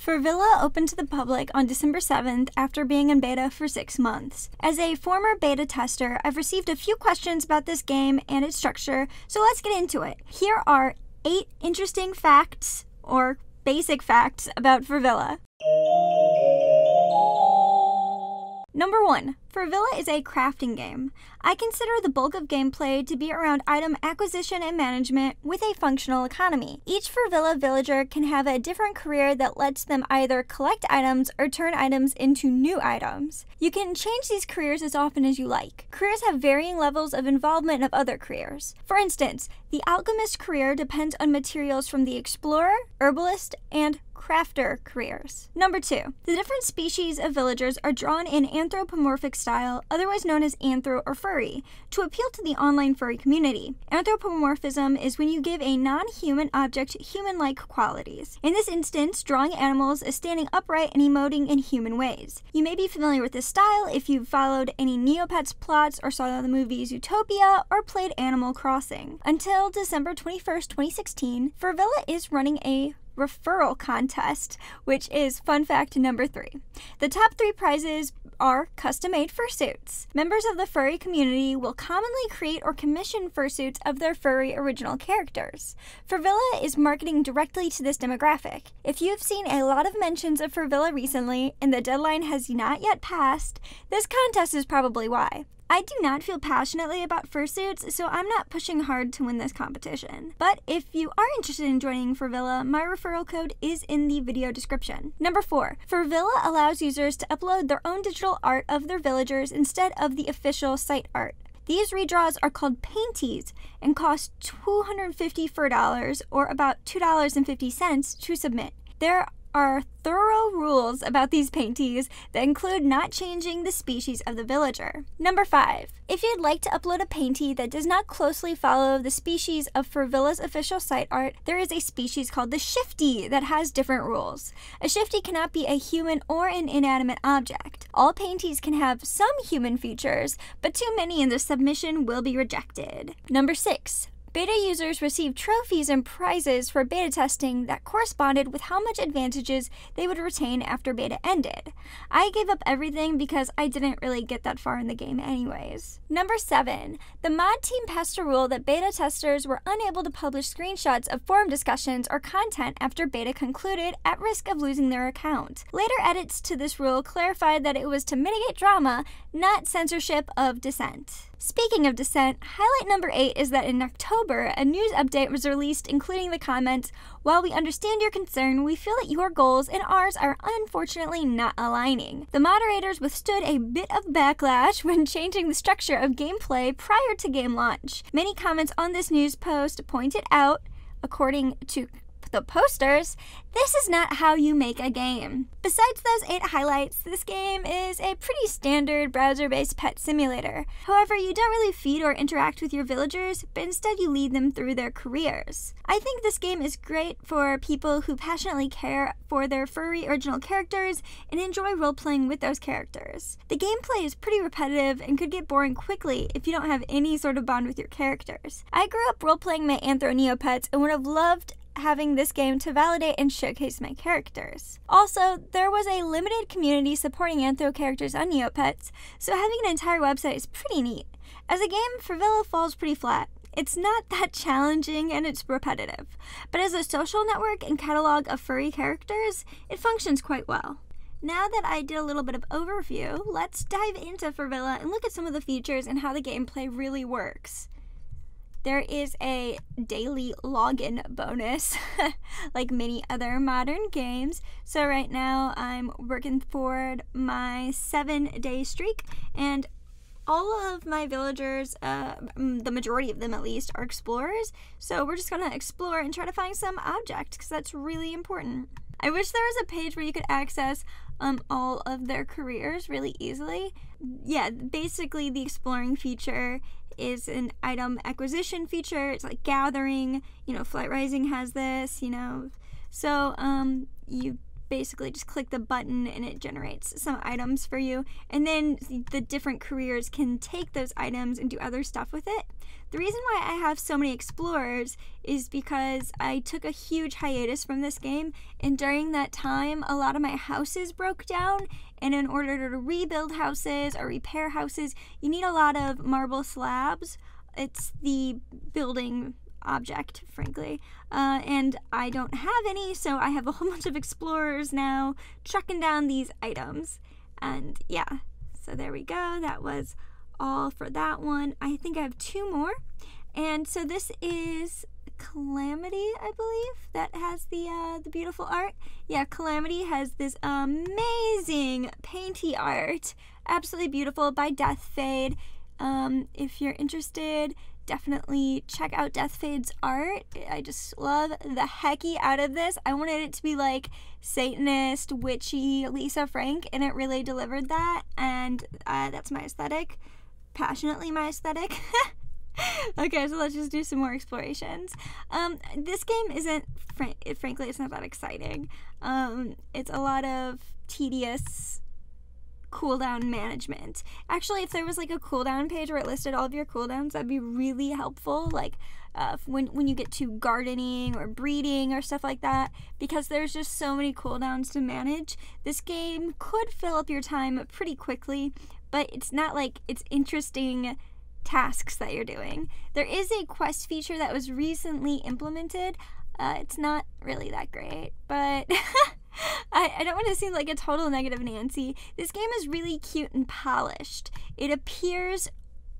FurVilla opened to the public on December 7th after being in beta for 6 months. As a former beta tester, I've received a few questions about this game and its structure, so let's get into it. Here are 8 interesting facts, or basic facts, about FurVilla. Number 1. FurVilla is a crafting game. I consider the bulk of gameplay to be around item acquisition and management with a functional economy. Each FurVilla villager can have a different career that lets them either collect items or turn items into new items. You can change these careers as often as you like. Careers have varying levels of involvement of other careers. For instance, the alchemist career depends on materials from the explorer, herbalist, and crafter careers. Number 2. The different species of villagers are drawn in anthropomorphic style, otherwise known as anthro or furry, to appeal to the online furry community. Anthropomorphism is when you give a non-human object human-like qualities. In this instance, drawing animals as standing upright and emoting in human ways. You may be familiar with this style if you've followed any Neopets plots or saw the movies Utopia or played Animal Crossing. Until December 21st, 2016, FurVilla is running a referral contest, which is fun fact number 3. The top 3 prizes are custom-made fursuits. Members of the furry community will commonly create or commission fursuits of their furry original characters. FurVilla is marketing directly to this demographic. If you've seen a lot of mentions of FurVilla recently and the deadline has not yet passed, this contest is probably why. I do not feel passionately about fursuits, so I'm not pushing hard to win this competition. But if you are interested in joining FurVilla, my referral code is in the video description. Number 4. FurVilla allows users to upload their own digital art of their villagers instead of the official site art. These redraws are called painties and cost $250 FurDollars, or about $2.50 to submit. There are thorough rules about these painties that include not changing the species of the villager. Number 5. If you'd like to upload a painting that does not closely follow the species of FurVilla's official site art, there is a species called the shifty that has different rules. A shifty cannot be a human or an inanimate object. All paintings can have some human features, but too many in the submission will be rejected. Number 6. Beta users received trophies and prizes for beta testing that corresponded with how much advantages they would retain after beta ended. I gave up everything because I didn't really get that far in the game anyways. Number 7. The mod team passed a rule that beta testers were unable to publish screenshots of forum discussions or content after beta concluded at risk of losing their account. Later edits to this rule clarified that it was to mitigate drama, not censorship of dissent. Speaking of dissent, highlight number 8 is that in October, a news update was released including the comment, "While we understand your concern, we feel that your goals and ours are unfortunately not aligning." The moderators withstood a bit of backlash when changing the structure of gameplay prior to game launch. Many comments on this news post pointed out, according to the posters, this is not how you make a game. Besides those 8 highlights, this game is a pretty standard browser-based pet simulator. However, you don't really feed or interact with your villagers, but instead you lead them through their careers. I think this game is great for people who passionately care for their furry original characters and enjoy role-playing with those characters. The gameplay is pretty repetitive and could get boring quickly if you don't have any sort of bond with your characters. I grew up role-playing my Anthro Neopets and would have loved having this game to validate and showcase my characters. Also, there was a limited community supporting Anthro characters on Neopets, so having an entire website is pretty neat. As a game, FurVilla falls pretty flat. It's not that challenging and it's repetitive, but as a social network and catalog of furry characters, it functions quite well. Now that I did a little bit of overview, let's dive into FurVilla and look at some of the features and how the gameplay really works. There is a daily login bonus, like many other modern games. So right now I'm working toward my 7-day streak, and all of my villagers, the majority of them at least, are explorers. So we're just gonna explore and try to find some object, because that's really important. I wish there was a page where you could access all of their careers really easily. Yeah, basically the exploring feature is an item acquisition feature. It's like gathering, Flight Rising has this, So you basically just click the button and it generates some items for you, and then the different careers can take those items and do other stuff with it. The reason why I have so many explorers is because I took a huge hiatus from this game, and during that time a lot of my houses broke down, and in order to rebuild houses or repair houses you need a lot of marble slabs. It's the building object, frankly, and I don't have any, so I have a whole bunch of explorers now trucking down these items. And yeah, so there we go. That was all for that one. I think I have 2 more, and so this is Calamity, I believe, that has the beautiful art. Yeah, Calamity has this amazing painty art, absolutely beautiful, by Death Fade. If you're interested, definitely check out Death Fade's art. I just love the hecky out of this. I wanted it to be like Satanist, witchy Lisa Frank, and it really delivered that, and that's my aesthetic. Passionately my aesthetic. Okay, so let's just do some more explorations. This game isn't, frankly, it's not that exciting. It's a lot of tedious cooldown management. Actually, if there was like a cooldown page where it listed all of your cooldowns, that'd be really helpful, like when you get to gardening or breeding or stuff like that, because there's just so many cooldowns to manage. This game could fill up your time pretty quickly, but it's not like it's interesting tasks that you're doing. There is a quest feature that was recently implemented. It's not really that great, but I don't want to seem like a total negative Nancy. This game is really cute and polished. It appears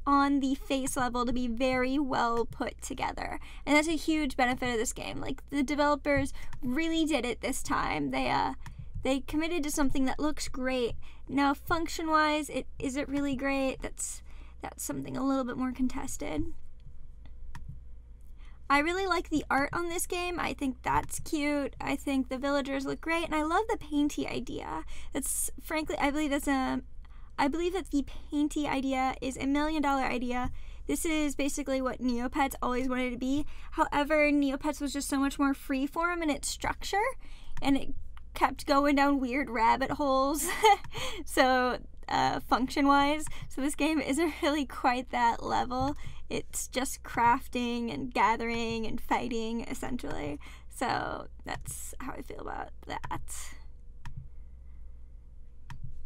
on the face level to be very well put together, and that's a huge benefit of this game. Like, the developers really did it this time. They committed to something that looks great. Now, function-wise, is it really great? That's something a little bit more contested. I really like the art on this game. I think that's cute. I think the villagers look great, and I love the painty idea. That's, frankly, I believe that the painty idea is $1 million idea. This is basically what Neopets always wanted to be. However, Neopets was just so much more freeform in its structure, and it kept going down weird rabbit holes. So function-wise, so this game isn't really quite that level. It's just crafting and gathering and fighting, essentially. So that's how I feel about that.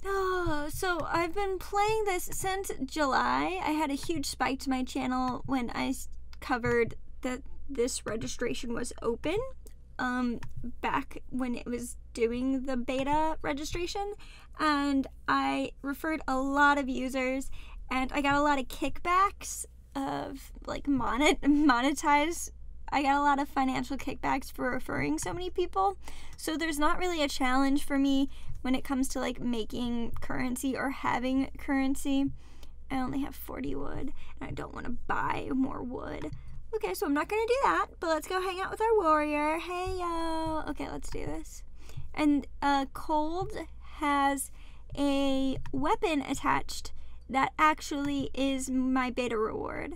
Oh, so I've been playing this since July. I had a huge spike to my channel when I covered that this registration was open, back when it was doing the beta registration, and I referred a lot of users, and I got a lot of kickbacks of like monetize. I got a lot of financial kickbacks for referring so many people. So there's not really a challenge for me when it comes to like making currency or having currency. I only have 40 wood, and I don't want to buy more wood. Okay, so I'm not gonna do that, but let's go hang out with our warrior. Hey yo. Okay, let's do this. And Cold has a weapon attached that actually is my beta reward.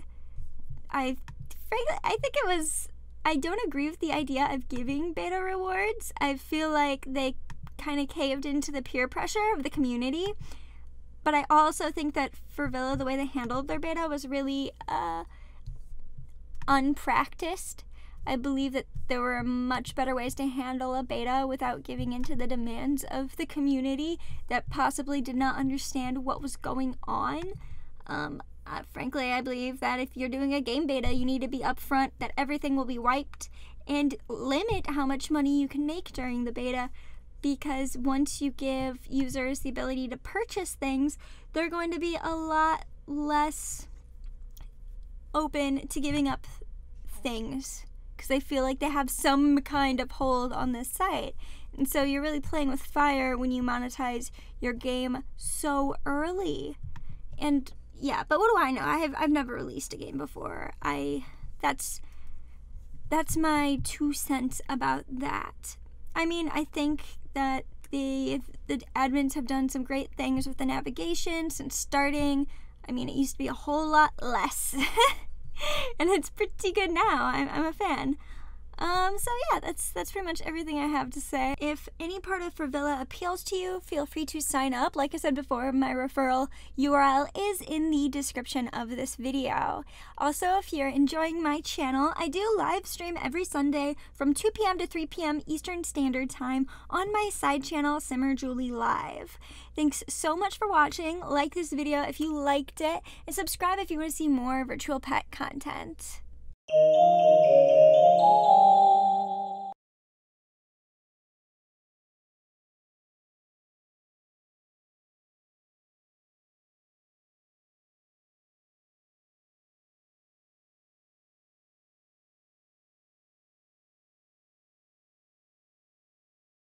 I don't agree with the idea of giving beta rewards. I feel like they kind of caved into the peer pressure of the community. But I also think that FurVilla, the way they handled their beta was really unpracticed. I believe that there were much better ways to handle a beta without giving into the demands of the community that possibly did not understand what was going on. Frankly, I believe that if you're doing a game beta, you need to be upfront that everything will be wiped and limit how much money you can make during the beta, because once you give users the ability to purchase things, they're going to be a lot less open to giving up things, because they feel like they have some kind of hold on this site. And so you're really playing with fire when you monetize your game so early. And yeah, but what do I know? I've never released a game before. That's my 2 cents about that. I mean, I think that the admins have done some great things with the navigation since starting. I mean, it used to be a whole lot less. And it's pretty good now. I'm a fan. So yeah, that's pretty much everything I have to say. If any part of FurVilla appeals to you, feel free to sign up. Like I said before, my referral URL is in the description of this video. Also, if you're enjoying my channel, I do live stream every Sunday from 2 p.m. to 3 p.m. Eastern Standard Time on my side channel, Simmer Julie Live. Thanks so much for watching. Like this video if you liked it, and subscribe if you want to see more virtual pet content.